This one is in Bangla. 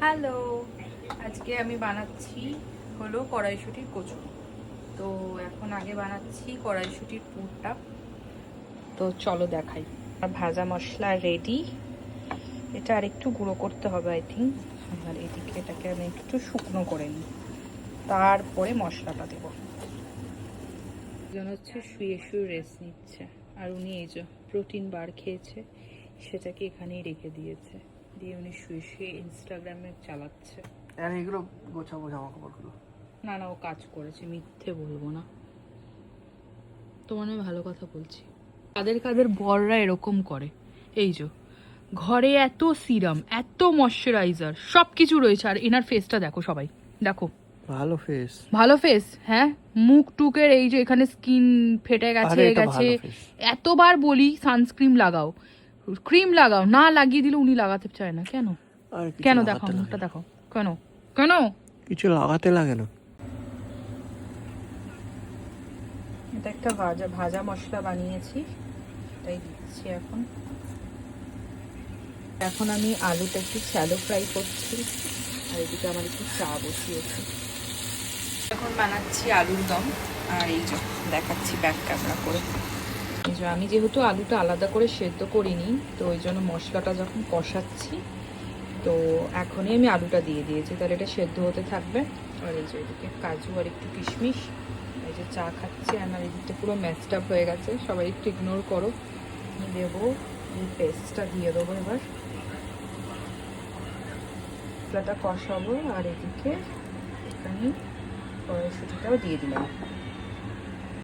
হ্যালো, আজকে আমি বানাচ্ছি হলো কড়াইশুঁটির কচু। তো এখন আগে বানাচ্ছি কড়াইশুঁটির পুরটা। তো চলো দেখাই। আর ভাজা মশলা রেডি। এটা আর একটু গুঁড়ো করতে হবে আই থিঙ্ক। আর এদিকে এটাকে আমি একটু শুকনো করে নিই, তারপরে মশলাটা দেবো। একজন হচ্ছে শুয়ে শুয়ে রেস্ট নিচ্ছে, আর উনি এই যে প্রোটিন বার খেয়েছে, সেটাকে এখানেই রেখে দিয়েছে, দিয়ে উনি শুয়ে শুয়ে ইনস্টাগ্রামে চালাচ্ছে। আর এগুলো গোছাবো জামা কাপড়গুলো। না না, ও কাজ করেছে, মিথ্যে বলবো না, তোমার আমি ভালো কথা বলছি। কাদের কাদের বররা এরকম করে, এই যে ঘরে এত সিরাম, এত ময়শ্চারাইজার, সব কিছু রয়েছে, আর এনার ফেসটা দেখো, সবাই দেখো, ভালো ফেস। ভালো ফেস, হ্যাঁ। মুখ টুকের এই যে এখানে স্কিন ফেটে গেছে গেছে, এতবার বলি সানস্ক্রিন লাগাও, ক্রিম লাগাও, না লাগিয়ে দিলে উনি লাগাতে চায় না। কেন কেন দেখো মুখটা দেখো, কেন কেন কিছু লাগাতে লাগে না। এটা একটা ভাজা মশলা বানিয়েছি, এটাই দিচ্ছি এখন। এখন আমি আলুটা একটু শ্যালো ফ্রাই করছি, আর এদিকে আমার একটু চা বসিয়েছি। এখন বানাচ্ছি আলুর দম, আর এই যে দেখাচ্ছি ব্যাক ক্যামেরা করে। এই যে আমি যেহেতু আলুটা আলাদা করে সেদ্ধ করিনি, তো ওই জন্য মশলাটা যখন কষাচ্ছি, তো এখনই আমি আলুটা দিয়ে দিয়েছি, তাহলে এটা সেদ্ধ হতে থাকবে। আর এই যে এদিকে কাজু আর একটু কিশমিশ, এই যে চা খাচ্ছি, আমার এদিকটা পুরো ম্যাচড আপ হয়ে গেছে, সবাই একটু ইগনোর করো। দেবো এই পেস্টটা দিয়ে দেবো এবার, মশলাটা কষাবো, আর এদিকে এখানে কড়াইশুঁটিটাও দিয়ে দিলাম।